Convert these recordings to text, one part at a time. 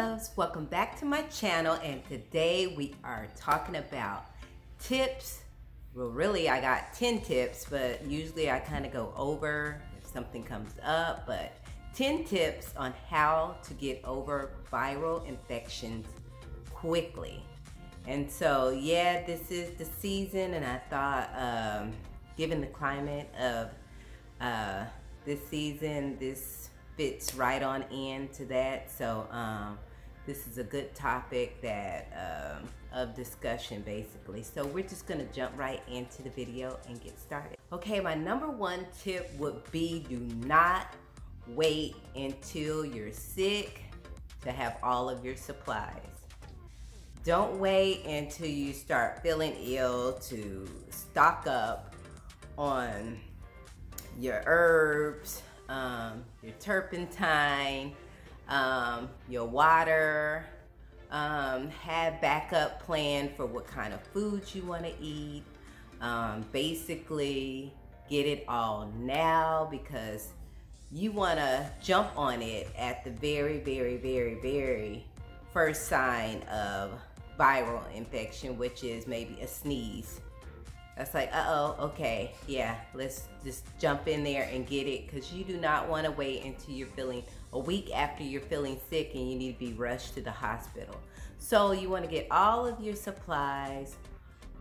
loves, welcome back to my channel, and today we are talking about tips. Well, really I got 10 tips, but usually I kind of go over if something comes up, but 10 tips on how to get over viral infections quickly. And so yeah, this is the season, and I thought given the climate of this season, this fits right on into that. So this is a good topic that of discussion basically. So we're just gonna jump right into the video and get started. Okay, my number one tip would be do not wait until you're sick to have all of your supplies. Don't wait until you start feeling ill to stock up on your herbs, your turpentine, your water. Have backup plan for what kind of foods you want to eat. Basically, get it all now because you want to jump on it at the very first sign of viral infection, which is maybe a sneeze. That's like, uh-oh, okay, yeah, let's just jump in there and get it, because you do not want to wait until you're feeling a week after you're feeling sick and you need to be rushed to the hospital. So you want to get all of your supplies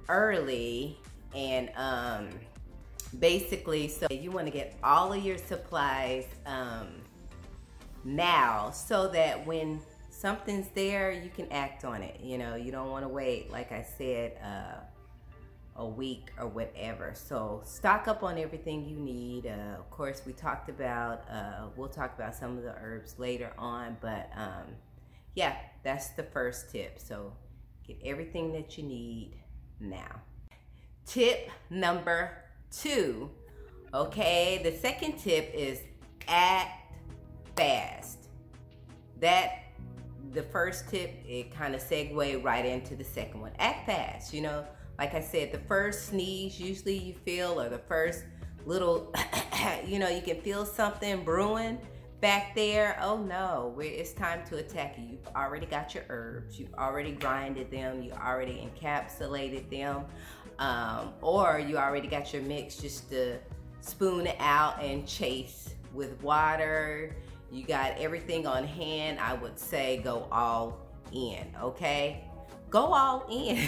early, and basically, so you want to get all of your supplies now, so that when something's there, you can act on it. You know, you don't want to wait, like I said, a week or whatever. So stock up on everything you need. Of course, we talked about, we'll talk about some of the herbs later on, but yeah, that's the first tip. So get everything that you need now. Tip number 2, okay, the second tip is act fast. The first tip, it kind of segue right into the second one. Act fast, you know. Like I said, the first sneeze usually you feel, or the first little, you know, you can feel something brewing back there. Oh no, it's time to attack you. You've already got your herbs. You've already grinded them. You already encapsulated them. Or you already got your mix just to spoon it out and chase with water. You got everything on hand. I would say go all in, okay? Go all in.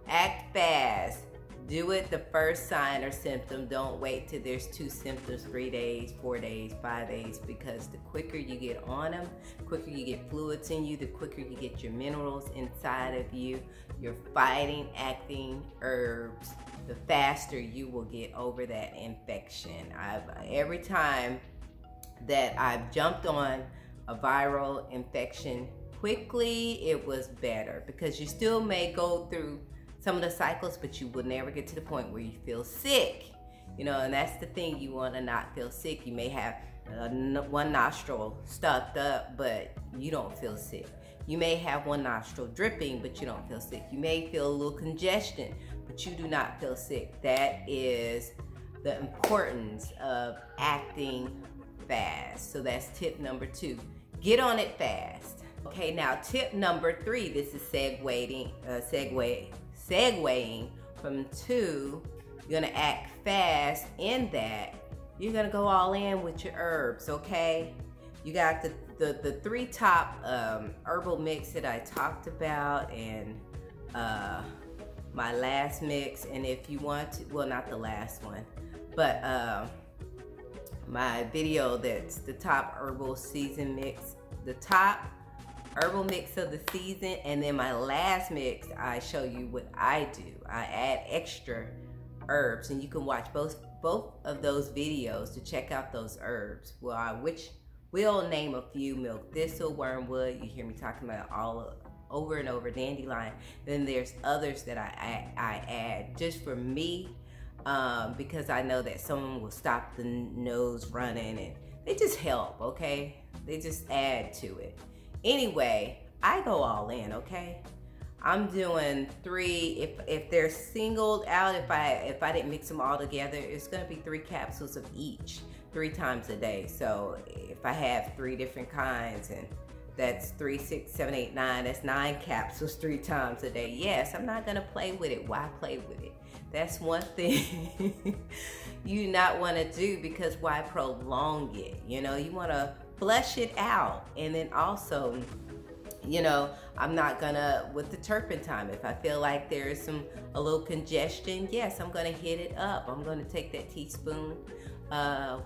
Act fast. Do it the first sign or symptom. Don't wait till there's 2 symptoms, 3 days, 4 days, 5 days, because the quicker you get on them, the quicker you get fluids in you, the quicker you get your minerals inside of you, your fighting, acting herbs, the faster you will get over that infection. Every time that I've jumped on a viral infection quickly, it was better, because you still may go through some of the cycles, but you will never get to the point where you feel sick. You know, and that's the thing, you want to not feel sick. You may have one nostril stuffed up, but you don't feel sick. You may have one nostril dripping, but you don't feel sick. You may feel a little congestion, but you do not feel sick. That is the importance of acting fast. So that's tip number 2. Get on it fast. Okay, now tip number 3, this is segueing from 2, you're gonna act fast in that you're gonna go all in with your herbs, okay? You got the 3 top herbal mix that I talked about, and my last mix, and if you want to, well, not the last one, but my video that's the top herbal season mix, the top herbal mix of the season, and then my last mix, I show you what I do. I add extra herbs, and you can watch both of those videos to check out those herbs. Well, which we'll name a few: milk thistle, wormwood. You hear me talking about all over and over, dandelion. Then there's others that I add just for me, because I know that someone will stop the nose running, and they just help, okay? They just add to it. Anyway, I go all in, okay? I'm doing 3, if they're singled out, if I didn't mix them all together, it's gonna be 3 capsules of each, 3 times a day. So if I have 3 different kinds, and That's 3, 6, 7, 8, 9. That's 9 capsules 3 times a day. Yes, I'm not gonna play with it. Why play with it? That's one thing you not want to do, because why prolong it? You know, you want to flush it out. And then also, you know, I'm not gonna, with the turpentine, if I feel like there's a little congestion, yes, I'm gonna hit it up. I'm gonna take that teaspoon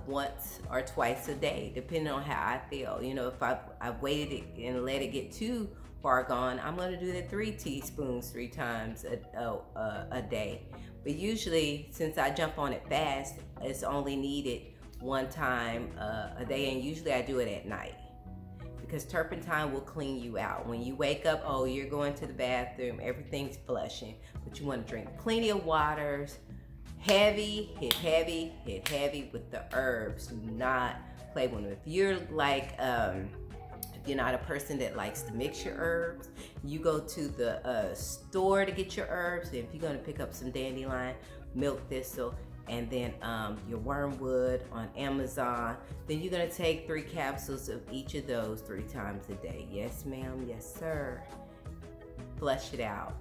once or twice a day, depending on how I feel. You know, if I've waited it and let it get too far gone, I'm gonna do the 3 teaspoons 3 times a day. But usually, since I jump on it fast, it's only needed 1 time a day, and usually I do it at night, because turpentine will clean you out. When you wake up, oh, you're going to the bathroom, everything's flushing, but you want to drink plenty of waters. Heavy, hit heavy, hit heavy with the herbs. Do not play with them. If you're like, if you're not a person that likes to mix your herbs, you go to the store to get your herbs. And if you're going to pick up some dandelion, milk thistle, and then your wormwood on Amazon, then you're going to take 3 capsules of each of those 3 times a day. Yes, ma'am. Yes, sir. Flush it out.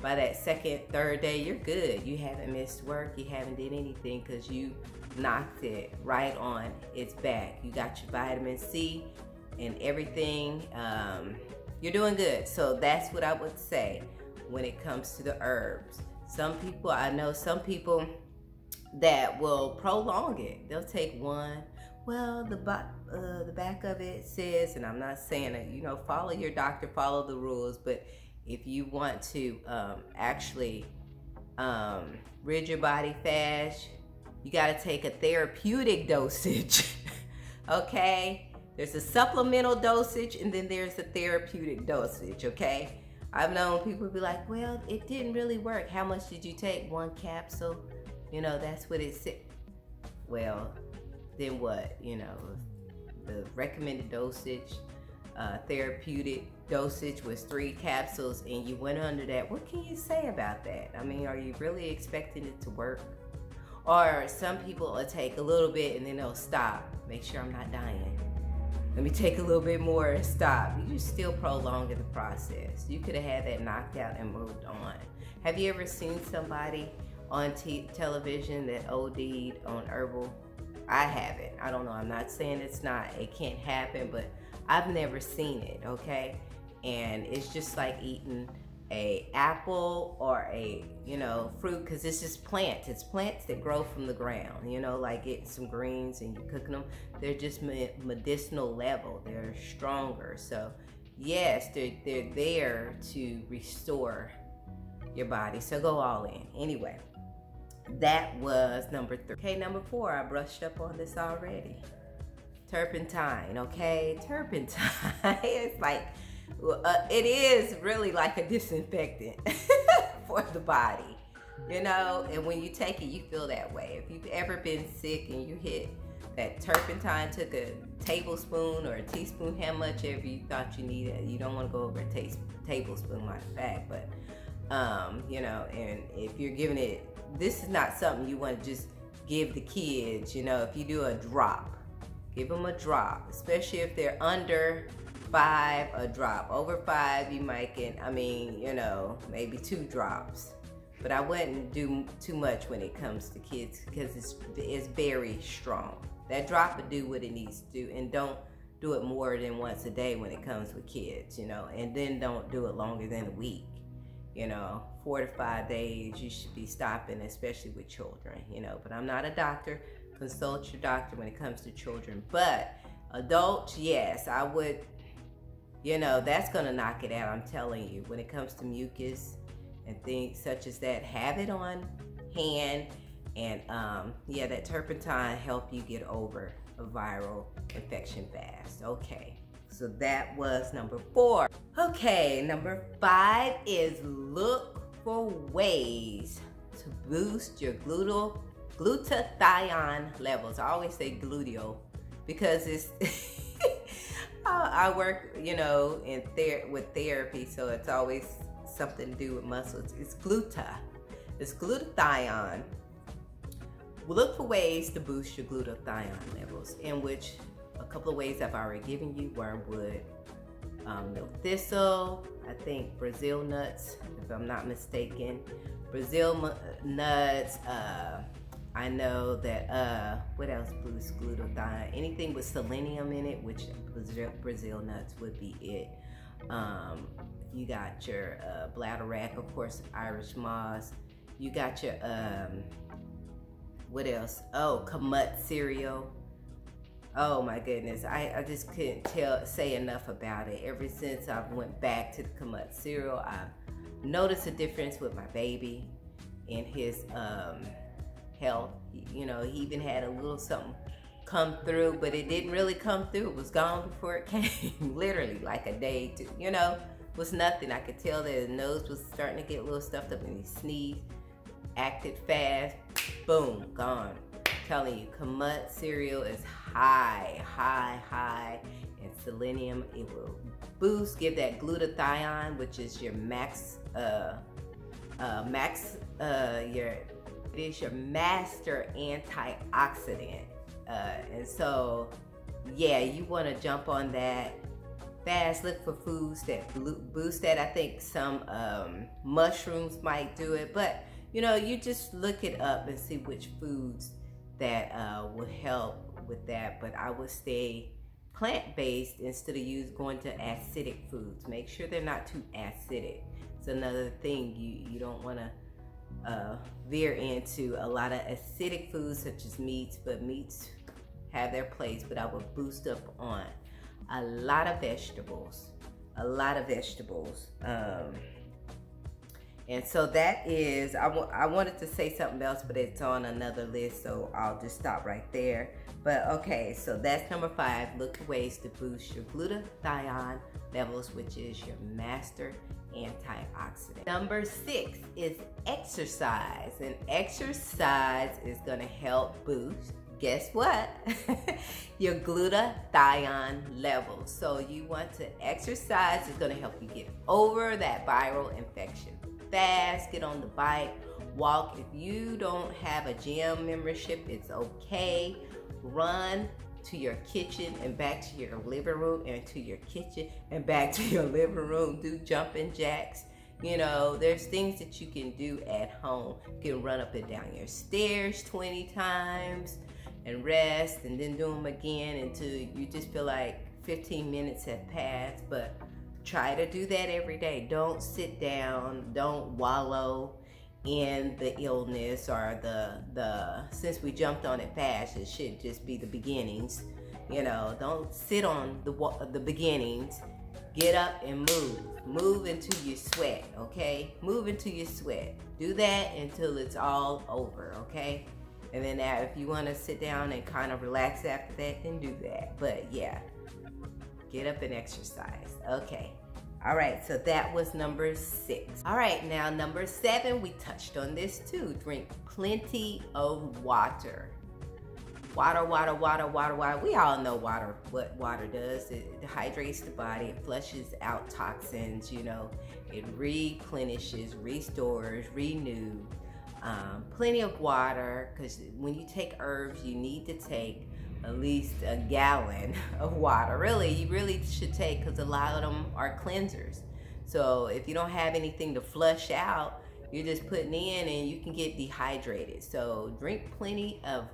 By that 2nd, 3rd day, you're good. You haven't missed work. You haven't did anything, because you knocked it right on its back. You got your vitamin C and everything. You're doing good. So that's what I would say when it comes to the herbs. Some people, I know some people that will prolong it. They'll take 1. Well, the back of it says, and I'm not saying that, you know, follow your doctor, follow the rules, but if you want to actually rid your body fast, you got to take a therapeutic dosage. Okay? There's a supplemental dosage, and then there's a therapeutic dosage. Okay? I've known people be like, well, it didn't really work. How much did you take? 1 capsule? You know, that's what it said. Well, then what? You know, the recommended dosage, therapeutic dosage was 3 capsules, and you went under that. What can you say about that? I mean, are you really expecting it to work? Or some people will take a little bit and then they'll stop. Make sure I'm not dying. Let me take a little bit more and stop. You just still prolonging the process. You could have had that knocked out and moved on. Have you ever seen somebody on television that OD'd on herbal? I haven't. I don't know. I'm not saying it can't happen, but I've never seen it, okay? And it's just like eating a apple or a, you know, fruit, because this is plants. It's plants that grow from the ground, you know, like getting some greens and you're cooking them. They're just medicinal level. They're stronger. So yes, they're there to restore your body. So go all in. Anyway, that was number 3. Okay, number 4, I brushed up on this already. Turpentine, okay? Turpentine, it's like, it is really like a disinfectant for the body, you know? And when you take it, you feel that way. If you've ever been sick and you hit that turpentine, took a tablespoon or a teaspoon, how much ever you thought you needed, you don't want to go over a tablespoon, matter of fact, but, you know, and if you're giving it, this is not something you want to just give the kids, you know. If you do a drop, give them a drop, especially if they're under 5, a drop. Over 5, you might get, I mean, you know, maybe 2 drops. But I wouldn't do too much when it comes to kids, because it's very strong. That drop would do what it needs to do, and don't do it more than once a day when it comes with kids, you know, and then don't do it longer than a week. You know, 4 to 5 days, you should be stopping, especially with children, you know. But I'm not a doctor. Consult your doctor when it comes to children. But adults, yes, I would, you know, that's going to knock it out, I'm telling you. When it comes to mucus and things such as that, have it on hand. And yeah, that turpentine help you get over a viral infection fast. Okay, so that was number 4. Okay, number 5 is look for ways to boost your glutathione levels. I always say gluteal because it's I work, you know, with therapy, so it's always something to do with muscles. It's glutathione. Look for ways to boost your glutathione levels, in which a couple of ways I've already given you: wormwood, milk thistle, I think Brazil nuts, if I'm not mistaken. Brazil nuts, I know that, what else boosts glutathione? Anything with selenium in it, which Brazil nuts would be it. You got your LaNetteRH, of course, Irish moss. You got your, what else? Oh, kamut cereal. Oh my goodness, I just couldn't say enough about it. Ever since I went back to the kamut cereal, I've noticed a difference with my baby in his health. You know, he even had a little something come through, but it didn't really come through. It was gone before it came, literally like a day or two. You know, it was nothing. I could tell that his nose was starting to get a little stuffed up and he sneezed, acted fast, boom, gone. I'm telling you, kamut cereal is high in selenium. It will boost, give that glutathione, which is your it is your master antioxidant. And so, yeah, you want to jump on that fast. Look for foods that boost that. I think some mushrooms might do it, but you know, you just look it up and see which foods that will help with that. But I would stay plant-based instead of going to acidic foods. Make sure they're not too acidic. It's another thing you don't want to veer into a lot of acidic foods such as meats, but meats have their place. But I would boost up on a lot of vegetables, and so that is, I wanted to say something else, but it's on another list, so I'll just stop right there. But okay, so that's number 5. Look for ways to boost your glutathione levels, which is your master antioxidant. Number 6 is exercise, and exercise is going to help boost, guess what? Your glutathione levels. So you want to exercise. It's going to help you get over that viral infection fast. Get on the bike, walk. If you don't have a gym membership, it's okay. Run to your kitchen and back to your living room, and to your kitchen and back to your living room. Do jumping jacks. You know, there's things that you can do at home. You can run up and down your stairs 20 times and rest, and then do them again until you just feel like 15 minutes have passed. But try to do that every day. Don't sit down. Don't wallow in the illness or since we jumped on it fast, it should just be the beginnings. You know, don't sit on the beginnings. Get up and move until you sweat, okay? Move until you sweat. Do that until it's all over, okay? And then if you want to sit down and kind of relax after that, then do that. But yeah, get up and exercise. Okay. All right, so that was number 6. All right, now number 7, we touched on this too. Drink plenty of water. Water. We all know what water does. It hydrates the body. It flushes out toxins, you know. It replenishes, restores, renews. Plenty of water, because when you take herbs, you need to take at least a gallon of water. You really should take, because a lot of them are cleansers. So if you don't have anything to flush out, you're just putting in and you can get dehydrated. So drink plenty of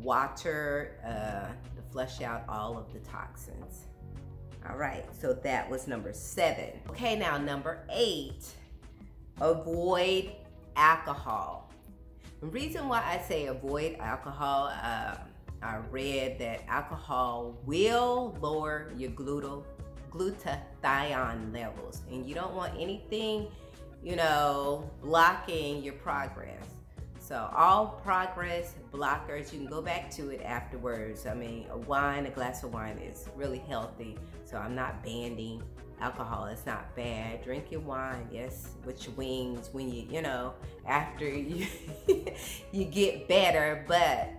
water to flush out all of the toxins. All right, so that was number 7. Okay, now number 8, avoid alcohol. The reason why I say avoid alcohol, I read that alcohol will lower your glutathione levels, and you don't want anything, you know, blocking your progress. So all progress blockers, you can go back to it afterwards. I mean, a glass of wine is really healthy, so I'm not banning alcohol. It's not bad. Drink your wine, yes, with your wings when you know, after you you get better. But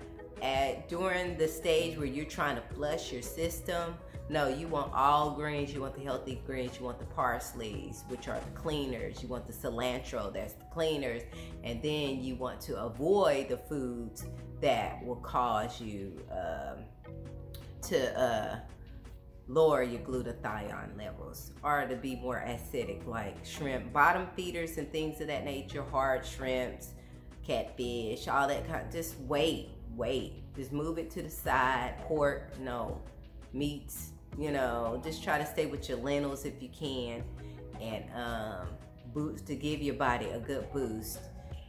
during the stage where you're trying to flush your system, no, you want all greens. You want the healthy greens. You want the parsleys, which are the cleaners. You want the cilantro, that's the cleaners. And then you want to avoid the foods that will cause you lower your glutathione levels, or to be more acidic, like shrimp, bottom feeders and things of that nature, hard shrimps, catfish, all that kind. Just wait. Just move it to the side. Pork, no. Meats, just try to stay with your lentils if you can, and boost to give your body a good boost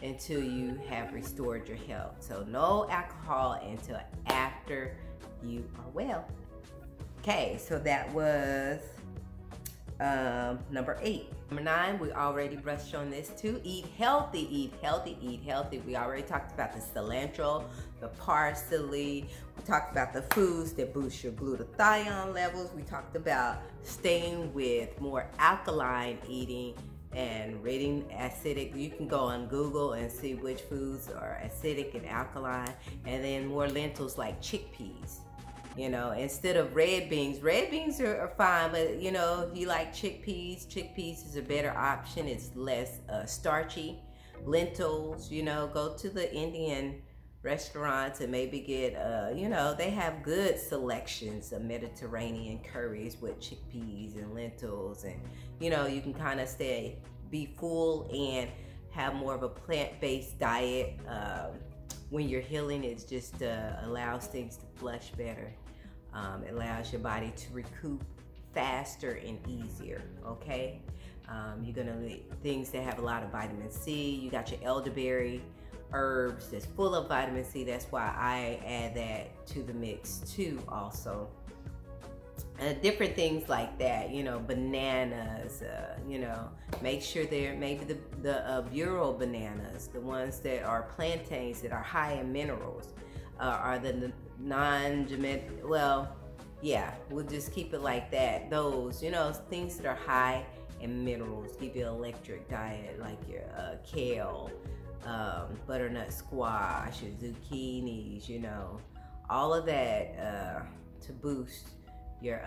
until you have restored your health. So no alcohol until after you are well. Okay, so that was number 8. Number 9, we already brushed on this too. Eat healthy, eat healthy, eat healthy. We already talked about the cilantro, the parsley. We talked about the foods that boost your glutathione levels. We talked about staying with more alkaline eating and reading acidic. You can go on Google and see which foods are acidic and alkaline, and then more lentils like chickpeas. Instead of red beans are fine, but if you like chickpeas is a better option. It's less starchy. Lentils, go to the Indian restaurants and maybe get, they have good selections of Mediterranean curries with chickpeas and lentils, and you can kind of be full and have more of a plant-based diet. When you're healing, it just allows things to flush better. It allows your body to recoup faster and easier, okay? You're gonna eat things that have a lot of vitamin C. You got your elderberry herbs that's full of vitamin C. That's why I add that to the mix too also. Different things like that, bananas, make sure they're maybe the bureau bananas, the ones that are plantains that are high in minerals, are the we'll just keep it like that. Those, things that are high in minerals, give you an electric diet, like your kale, butternut squash, your zucchinis, all of that to boost your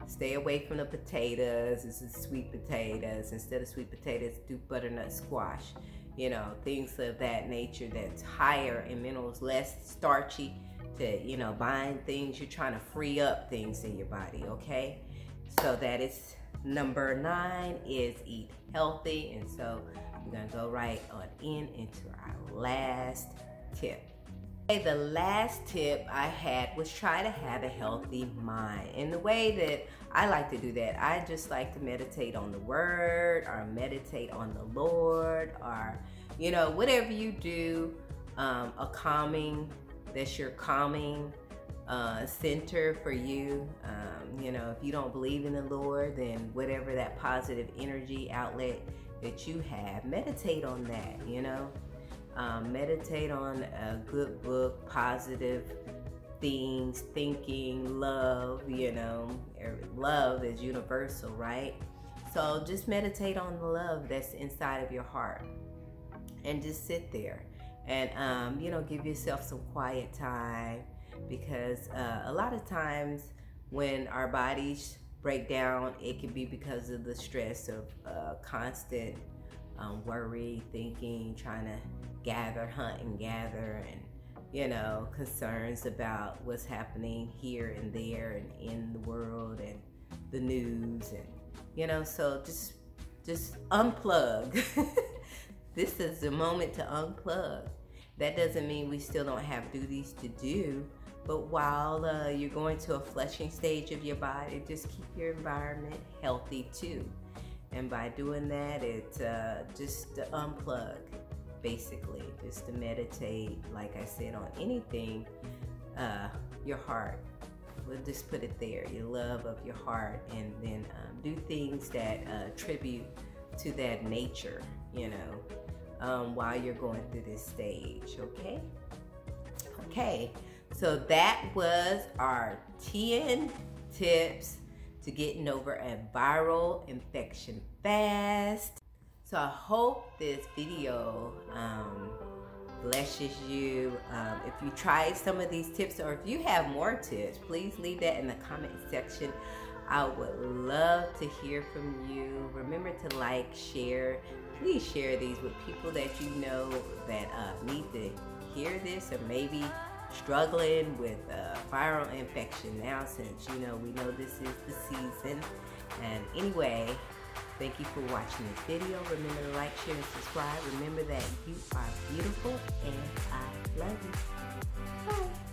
stay away from the potatoes. This is sweet potatoes. Instead of sweet potatoes, do butternut squash. Things of that nature that's higher in minerals, less starchy, to buying things. You're trying to free up things in your body, okay? So that is number 9, is eat healthy. And so we're gonna go right on into our last tip. The last tip I had was try to have a healthy mind. And the way that I like to do that, I just like to meditate on the word, or meditate on the Lord, or whatever you do, a calming, that's your calming center for you. If you don't believe in the Lord, then whatever that positive energy outlet that you have, meditate on that. Meditate on a good book, positive things, thinking, love. Love is universal, right? So just meditate on the love that's inside of your heart, and just sit there and give yourself some quiet time, because a lot of times when our bodies break down, it can be because of the stress of constant worry, thinking, trying to hunt and gather, and concerns about what's happening here and there and in the world and the news, and so just unplug. This is the moment to unplug. That doesn't mean we still don't have duties to do, but while you're going to a flushing stage of your body, just keep your environment healthy too. And by doing that, it's just to unplug, basically, just to meditate, like I said, on anything, your heart. We'll just put it there, your love of your heart, and then do things that tribute to that nature, while you're going through this stage, okay? Okay, so that was our 10 tips to getting over a viral infection fast. So I hope this video blesses you. If you tried some of these tips, or if you have more tips, please leave that in the comment section. I would love to hear from you. Remember to like, share. Please share these with people that you know that need to hear this, or maybe struggling with viral infection now, since you know we know this is the season. And anyway, thank you for watching this video. Remember to like, share, and subscribe. Remember that you are beautiful, and I love you. Bye.